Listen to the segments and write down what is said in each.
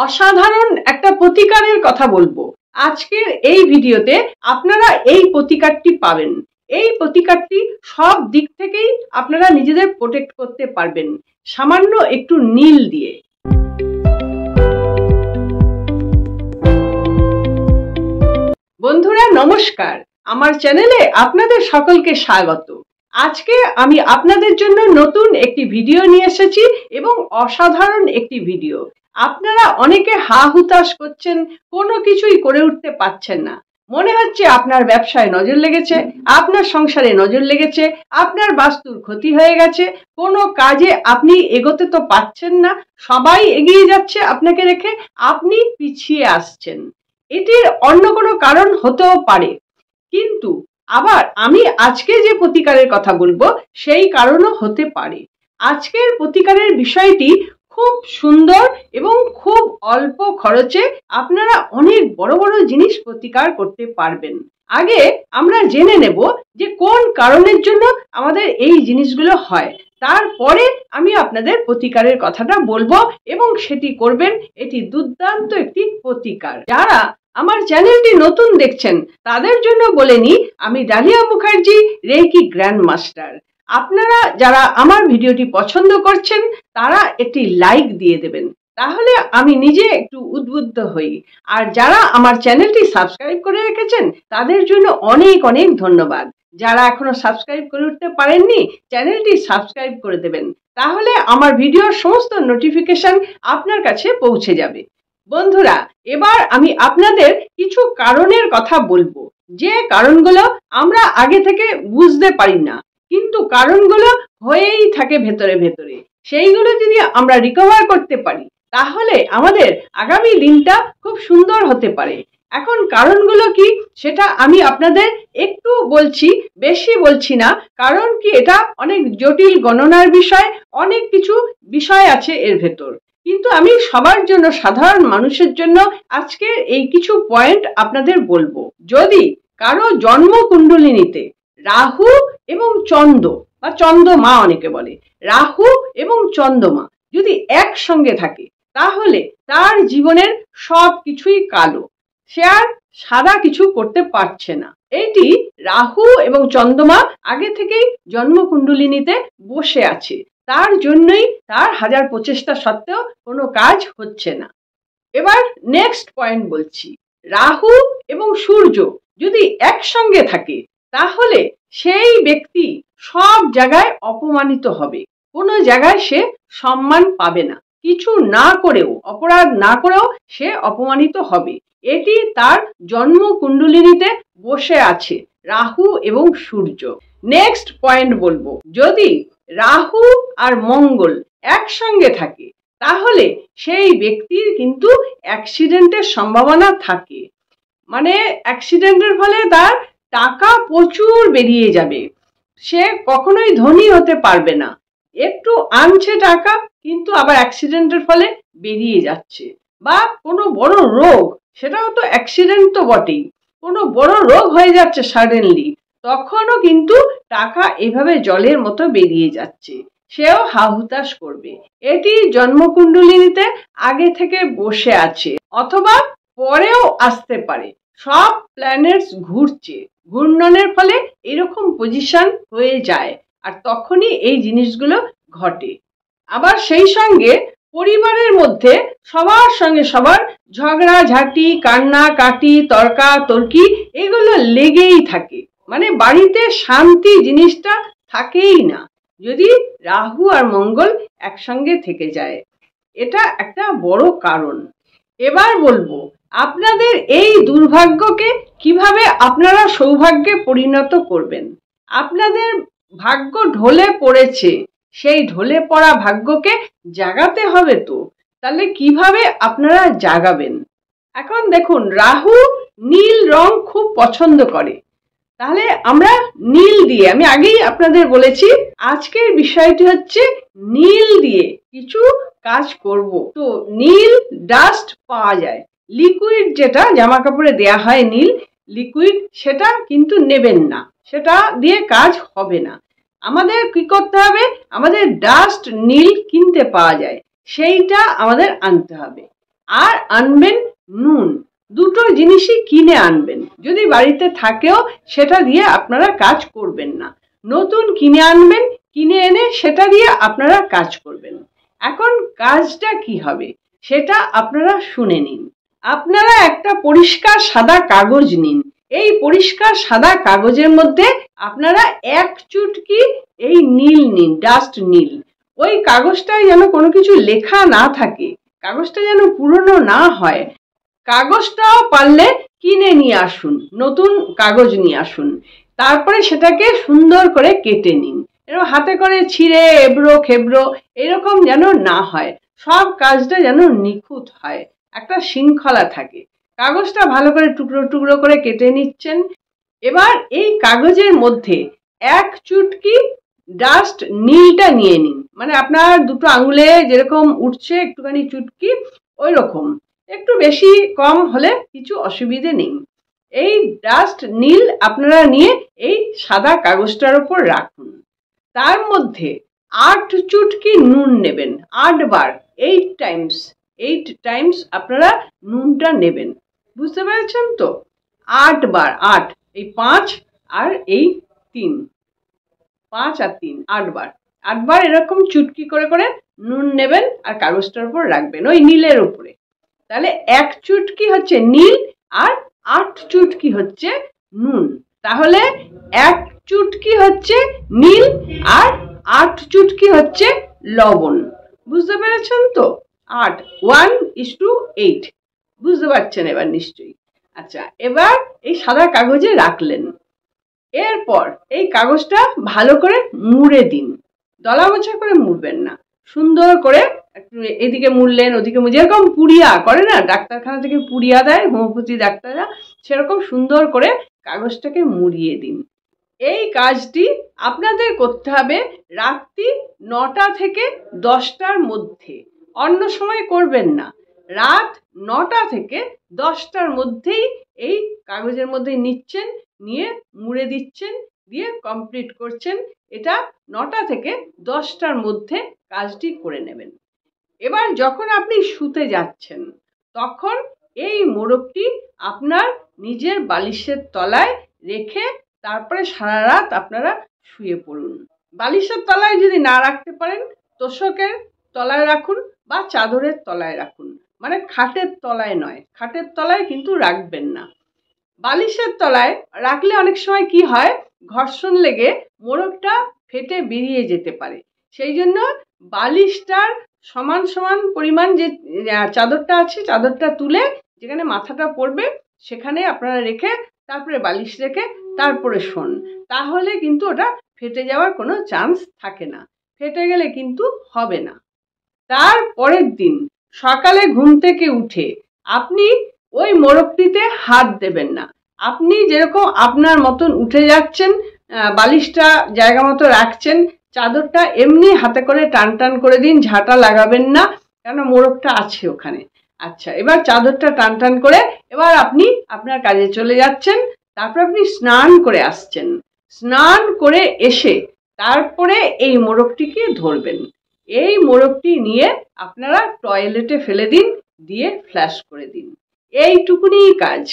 অসাধারণ একটা প্রতিকারের কথা বলবো। আজকের এই ভিডিওতে আপনারা এই প্রতিকারটি পাবেন। এই প্রতিকারটি সব দিক থেকেই আপনারা নিজেদের প্রোটেক্ট করতে পারবেন সামান্য একটু নীল দিয়ে। বন্ধুরা নমস্কার, আমার চ্যানেলে আপনাদের সকলকে স্বাগত। আজকে আমি আপনাদের জন্য নতুন একটি ভিডিও নিয়ে এসেছি এবং অসাধারণ একটি ভিডিও। আপনারা অনেকে হা হুতাশ করছেন, কোনো কিছুই করে উঠতে পারছেন না। মনে হচ্ছে আপনার ব্যবসায় নজর লেগেছে, আপনার সংসারে নজর লেগেছে, আপনার বাস্তুর ক্ষতি হয়ে গেছে, কোনো কাজে আপনি এগোতে তো পারছেন না, সবাই এগিয়ে যাচ্ছে আপনাকে রেখে, আপনি পিছিয়ে আসছেন। এটির অন্য কোনো কারণ হতেও পারে, কিন্তু আবার আমি আজকে যে প্রতিকারের কথা বলবো সেই কারণও হতে পারে। আজকের প্রতিকারের বিষয়টি খুব সুন্দর এবং খুব অল্প খরচে আপনারা অনেক বড় বড় জিনিস প্রতিকার করতে পারবেন। আগে আমরা জেনে নেব যে কোন কারণের জন্য আমাদের এই জিনিসগুলো হয়, তারপরে আমি আপনাদের প্রতিকারের কথাটা বলবো এবং সেটি করবেন। এটি দুর্দান্ত একটি প্রতিকার। যারা আমার চ্যানেলটি নতুন দেখছেন তাদের জন্য বলে নিই, আমি Dalia Mukherjee, reiki grand master. আপনারা যারা আমার ভিডিওটি পছন্দ করছেন তারা একটি লাইক দিয়ে দেবেন, তাহলে আমি নিজে একটু উদ্বুদ্ধ হই। আর যারা আমার চ্যানেলটি সাবস্ক্রাইব করে রেখেছেন তাদের জন্য অনেক অনেক ধন্যবাদ। যারা এখনো সাবস্ক্রাইব করে উঠতে পারেননি, চ্যানেলটি সাবস্ক্রাইব করে দেবেন, তাহলে আমার ভিডিওর সমস্ত নোটিফিকেশন আপনার কাছে পৌঁছে যাবে। বন্ধুরা, এবার আমি আপনাদের কিছু কারণের কথা বলবো, যে কারণগুলো আমরা আগে থেকে বুঝতে পারি না, কিন্তু কারণগুলো হয়েই থাকে ভেতরে ভেতরে। সেইগুলো যদি আমরা রিকভার করতে পারি তাহলে আমাদের আগামী দিনটা খুব সুন্দর হতে পারে। এখন কারণগুলো কি সেটা আমি আপনাদের একটু বলছি, বেশি বলছি না, কারণ কি এটা অনেক জটিল গণনার বিষয়, অনেক কিছু বিষয় আছে এর ভেতর। কিন্তু আমি সবার জন্য, সাধারণ মানুষের জন্য আজকে এই কিছু পয়েন্ট আপনাদের বলবো। যদি কারো জন্ম কুণ্ডলিনীতে রাহু এবং চন্দ্র বা চন্দ্রমা অনেকে বলে, রাহু এবং চন্দ্রমা যদি একসঙ্গে থাকে তাহলে তার জীবনের সব কিছুই কালো, সে আর সাদা কিছু করতে পারছে না। এইটি রাহু এবং চন্দ্রমা আগে থেকেই জন্মকুণ্ডলিনীতে বসে আছে, তার জন্যই তার হাজার প্রচেষ্টা সত্ত্বেও কোনো কাজ হচ্ছে না। এবার নেক্সট পয়েন্ট বলছি, রাহু এবং সূর্য যদি একসঙ্গে থাকে তাহলে সেই ব্যক্তি সব জায়গায় অপমানিত হবে, কোনো জায়গায় সে সম্মান পাবে না, কিছু না করেও, অপরাধ না করেও সে অপমানিত হবে। এটি তার জন্ম কুণ্ডলিনীতে বসে আছে রাহু এবং সূর্য। নেক্সট পয়েন্ট বলবো, যদি রাহু আর মঙ্গল একসঙ্গে থাকে তাহলে সেই ব্যক্তির কিন্তু অ্যাক্সিডেন্টের সম্ভাবনা থাকে। মানে অ্যাক্সিডেন্টের ফলে তার টাকা প্রচুর বেরিয়ে যাবে, সে কখনোই ধনী হতে পারবে না। একটু আনছে টাকা কিন্তু আবার অ্যাক্সিডেন্টের ফলে বেরিয়ে যাচ্ছে। বা কোনো বড় রোগ, সেটাও তো অ্যাক্সিডেন্ট তো বটেই, কোনো বড় রোগ হয়ে যাচ্ছে সাডেনলি, তখনও কিন্তু টাকা এভাবে জলের মতো বেরিয়ে যাচ্ছে, সেও হাহুতাশ করবে। এটি জন্মকুণ্ডলিনীতে আগে থেকে বসে আছে অথবা পরেও আসতে পারে। সব প্ল্যানেটস ঘুরছে, ঘূর্ণনের ফলে এরকম পজিশন হয়ে যায়, আর তখনই এই জিনিসগুলো ঘটে। আবার সেই সঙ্গে পরিবারের মধ্যে সবার সঙ্গে সবার ঝগড়াঝাটি, কান্নাকাটি, তর্কাতর্কি এগুলো লেগেই থাকে, মানে বাড়িতে শান্তি জিনিসটা থাকেই না যদি রাহু আর মঙ্গল একসঙ্গে থেকে যায়। এটা একটা বড় কারণ। এবার বলবো আপনাদের এই দুর্ভাগ্যকে কিভাবে আপনারা সৌভাগ্যে পরিণত করবেন। আপনাদের ভাগ্য ঢলে পড়েছে, সেই ঢলে পড়া ভাগ্যকে জাগাতে হবে তো, তাহলে কিভাবে আপনারা জাগাবেন। এখন দেখুন, রাহু নীল রং খুব পছন্দ করে, তাহলে আমরা নীল দিয়ে, আমি আগেই আপনাদের বলেছি আজকের বিষয়টি হচ্ছে নীল দিয়ে কিছু কাজ করব। তো নীল ডাস্ট পাওয়া যায়, লিকুইড যেটা জামা কাপড়ে দেয়া হয় নীল লিকুইড, সেটা কিন্তু নেবেন না, সেটা দিয়ে কাজ হবে না। আমাদের কি করতে হবে, আমাদের ডাস্ট নীল কিনতে পাওয়া যায়, সেইটা আমাদের আনতে হবে। আর আনবেন নুন। দুটো জিনিসই কিনে আনবেন। যদি বাড়িতে থাকেও সেটা দিয়ে আপনারা কাজ করবেন না, নতুন কিনে আনবেন, কিনে এনে সেটা দিয়ে আপনারা কাজ করবেন। এখন কাজটা কি হবে সেটা আপনারা শুনে নিন। আপনারা একটা পরিষ্কার সাদা কাগজ নিন। এই পরিষ্কার সাদা কাগজের মধ্যে আপনারা এক চুটকি এই নীল নিন, ডাস্ট নীল। ওই কাগজটায় যেন কোনো কিছু লেখা না থাকে, কাগজটা যেন পুরনো না হয়। কাগজটাও পারলে কিনে নিয়ে আসুন, নতুন কাগজ নিয়ে আসুন। তারপরে সেটাকে সুন্দর করে কেটে নিন। এরকম হাতে করে ছিঁড়ে এবড়ো খেবড়ো এরকম যেন না হয়, সব কাজটা যেন নিখুঁত হয়, একটা শৃঙ্খলা থাকে। কাগজটা ভালো করে টুকরো টুকরো করে কেটে নিচ্ছেন। এবার এই কাগজের মধ্যে এক চুটকি ডাস্ট নীলটা নিয়ে নিন, মানে আপনার দুটো আঙুলে যেরকম উঠছে একটুখানি চুটকি ওই রকম, একটু বেশি কম হলে কিছু অসুবিধে নেই। এই ডাস্ট নীল আপনারা নিয়ে এই সাদা কাগজটার উপর রাখুন। তার মধ্যে 8 চুটকি নুন নেবেন, 8 বার, 8 টাইমস আপনারা নুনটা নেবেন। বুঝতে পেরেছেন তো? 8 বার, 8, এই 5 আর এই 3, 5 আর 3, 8 বার, 8 বার এরকম চুটকি করে করে নুন নেবেন আর কাগজটার উপর রাখবেন ওই নীলের উপরে। তাহলে 1 চুটকি হচ্ছে নীল আর 8 চুটকি হচ্ছে নুন। তাহলে 1 চুটকি হচ্ছে নীল আর 8 চুটকি হচ্ছে লবণ। বুঝতে পেরেছেন তো? 8, 1:8 বুঝতে পারছেন এবার নিশ্চয়ই। আচ্ছা, এবার এই সাদা কাগজে রাখলেন। এরপর এই কাগজটা ভালো করে মুড়ে দিন। দলা মোছা করে মুড়বেন না, সুন্দর করে এদিকে মুড়লেন ওদিকে মুড়ে, যেরকম পুড়িয়া করে না, ডাক্তারখানা থেকে পুড়িয়া দেয় হোমিওপ্যাথি ডাক্তাররা, সেরকম সুন্দর করে কাগজটাকে মুড়িয়ে দিন। এই কাজটি আপনাদের করতে হবে রাত্রি 9টা থেকে 10টার মধ্যে, অন্য সময় করবেন না। রাত 9টা থেকে 10টার মধ্যেই এই কাগজের মধ্যে নিচ্ছেন, নিয়ে মুড়ে দিচ্ছেন, দিয়ে কমপ্লিট করছেন। এটা 9টা থেকে 10টার মধ্যে কাজটি করে নেবেন। এবার যখন আপনি শুতে যাচ্ছেন তখন এই মোড়কটি আপনার নিজের বালিশের তলায় রেখে তারপরে সারা রাত আপনারা শুয়ে পড়ুন। বালিশের তলায় যদি না রাখতে পারেন তোষকের তলায় রাখুন বা চাদরের তলায় রাখুন, মানে খাটের তলায় নয়, খাটের তলায় কিন্তু রাখবেন না। বালিশের তলায় রাখলে অনেক সময় কি হয়, ঘর্ষণ লেগে মোড়কটা ফেটে বেরিয়ে যেতে পারে। সেই জন্য বালিশটার সমান সমান পরিমাণ যে চাদরটা আছে, চাদরটা তুলে যেখানে মাথাটা পড়বে সেখানে আপনারা রেখে তারপরে বালিশ রেখে তারপরে শোন, তাহলে কিন্তু ওটা ফেটে যাওয়ার কোনো চান্স থাকে না, ফেটে গেলে কিন্তু হবে না। তার পরের দিন সকালে ঘুম থেকে উঠে আপনি ওই মোড়কটিতে হাত দেবেন না। আপনি যেরকম আপনার মতন উঠে যাচ্ছেন, বালিশটা জায়গা মতো রাখছেন, চাদরটা এমনি হাতে করে টান টান করে দিন, ঝাঁটা লাগাবেন না, কেন মোড়কটা আছে ওখানে। আচ্ছা, এবার চাদরটা টান টান করে এবার আপনি আপনার কাজে চলে যাচ্ছেন। তারপর আপনি স্নান করে আসছেন, স্নান করে এসে তারপরে এই মোড়কটিকে ধরবেন। এই মোড়কটি নিয়ে আপনারা টয়লেটে ফেলে দিন, দিয়ে ফ্ল্যাশ করে দিন। এইটুকুনি কাজ,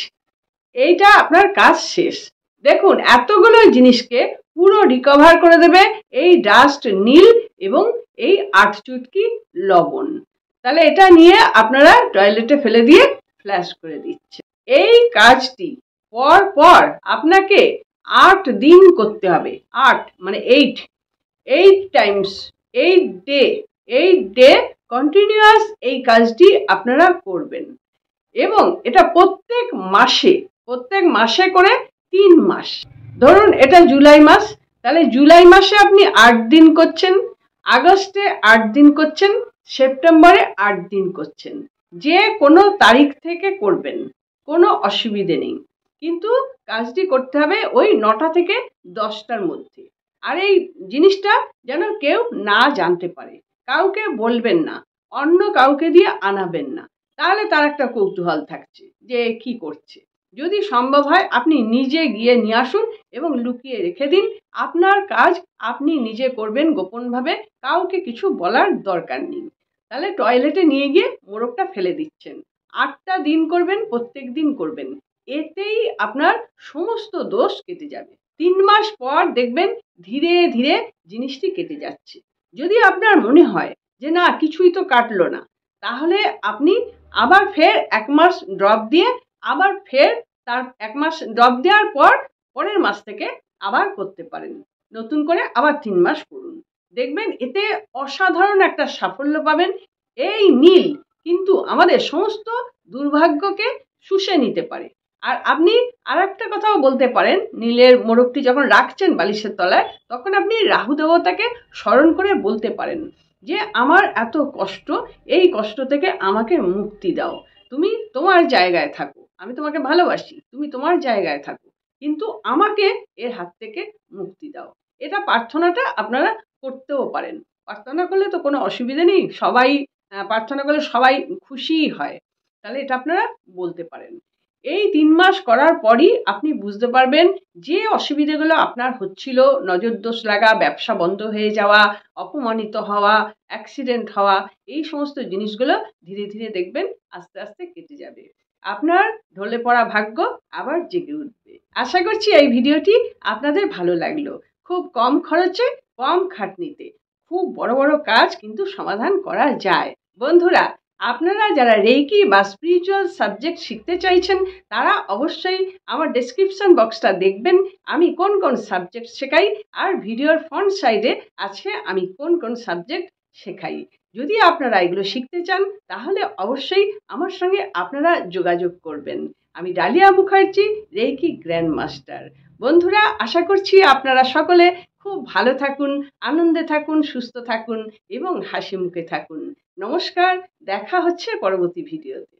এইটা আপনার কাজ শেষ। দেখুন এতগুলো জিনিসকে পুরো রিকভার করে দেবে এই ডাস্ট নীল এবং এই 8 চুটকি লবণ। তাহলে এটা নিয়ে আপনারা টয়লেটে ফেলে দিয়ে ফ্ল্যাশ করে দিচ্ছে। এই কাজটি পর পর আপনাকে 8 দিন করতে হবে। 8 মানে 8 টাইমস, 8 ডে কন্টিনিউয়াস এই কাজটি আপনারা করবেন। এবং এটা প্রত্যেক মাসে করে 3 মাস। ধরুন এটা জুলাই মাস, তাহলে জুলাই মাসে আপনি 8 দিন করছেন, আগস্টে 8 দিন করছেন, সেপ্টেম্বরে 8 দিন করছেন। যে কোনো তারিখ থেকে করবেন, কোনো অসুবিধে নেই, কিন্তু কাজটি করতে হবে ওই 9টা থেকে 10টার মধ্যে। আর এই জিনিসটা যেন কেউ না জানতে পারে, কাউকে বলবেন না, অন্য কাউকে দিয়ে আনাবেন না, তাহলে তার একটা কৌতূহল থাকছে যে কি করছে। যদি সম্ভব হয় আপনি নিজে গিয়ে নিয়ে আসুন এবং লুকিয়ে রেখে দিন। আপনার কাজ আপনি নিজে করবেন গোপনভাবে, কাউকে কিছু বলার দরকার নেই। তাহলে টয়লেটে নিয়ে গিয়ে মোড়কটা ফেলে দিচ্ছেন। 8টা দিন করবেন, প্রত্যেক দিন করবেন, এতেই আপনার সমস্ত দোষ কেটে যাবে। 3 মাস পর দেখবেন ধীরে ধীরে জিনিসটি কেটে যাচ্ছে। যদি আপনার মনে হয় যে না কিছুই তো কাটলো না, তাহলে আপনি আবার ফের 1 মাস ড্রপ দিয়ে আবার ফের তার 1 মাস ড্রপ দেওয়ার পর পরের মাস থেকে আবার করতে পারেন। নতুন করে আবার 3 মাস করুন, দেখবেন এতে অসাধারণ একটা সাফল্য পাবেন। এই নীল কিন্তু আমাদের সমস্ত দুর্ভাগ্যকে শুষে নিতে পারে। আর আপনি আর একটা কথাও বলতে পারেন, নীলের মোড়কটি যখন রাখছেন বালিশের তলায়, তখন আপনি রাহু দেবতাকে স্মরণ করে বলতে পারেন যে আমার এত কষ্ট, এই কষ্ট থেকে আমাকে মুক্তি দাও, তুমি তোমার জায়গায় থাকো, আমি তোমাকে ভালোবাসি, তুমি তোমার জায়গায় থাকো, কিন্তু আমাকে এর হাত থেকে মুক্তি দাও। এটা প্রার্থনাটা আপনারা করতেও পারেন। প্রার্থনা করলে তো কোনো অসুবিধা নেই, সবাই প্রার্থনা করলে সবাই খুশিই হয়। তাহলে এটা আপনারা বলতে পারেন। এই 3 মাস করার পরই আপনি বুঝতে পারবেন যে অসুবিধাগুলো আপনার হচ্ছিল, নজর দোষ লাগা, ব্যবসা বন্ধ হয়ে যাওয়া, অপমানিত হওয়া, অ্যাক্সিডেন্ট হওয়া, এই সমস্ত জিনিসগুলো ধীরে ধীরে দেখবেন আস্তে আস্তে কেটে যাবে। আপনার ঢলে পড়া ভাগ্য আবার জেগে উঠবে। আশা করছি এই ভিডিওটি আপনাদের ভালো লাগলো। খুব কম খরচে, কম খাটনিতে খুব বড় বড় কাজ কিন্তু সমাধান করা যায়। বন্ধুরা, আপনারা যারা রেইকি বা স্পিরিচুয়াল সাবজেক্ট শিখতে চাইছেন, তারা অবশ্যই আমার ডেসক্রিপশন বক্সটা দেখবেন, আমি কোন কোন সাবজেক্ট শেখাই, আর ভিডিওর ফ্রন্ট সাইডে আছে আমি কোন কোন সাবজেক্ট শেখাই। যদি আপনারা এগুলো শিখতে চান, তাহলে অবশ্যই আমার সঙ্গে আপনারা যোগাযোগ করবেন। আমি Dalia Mukherjee, reiki grand master. বন্ধুরা, আশা করছি আপনারা সকলে খুব ভালো থাকুন, আনন্দে থাকুন, সুস্থ থাকুন এবং হাসি মুখে থাকুন। নমস্কার, দেখা হচ্ছে পরবর্তী ভিডিওতে।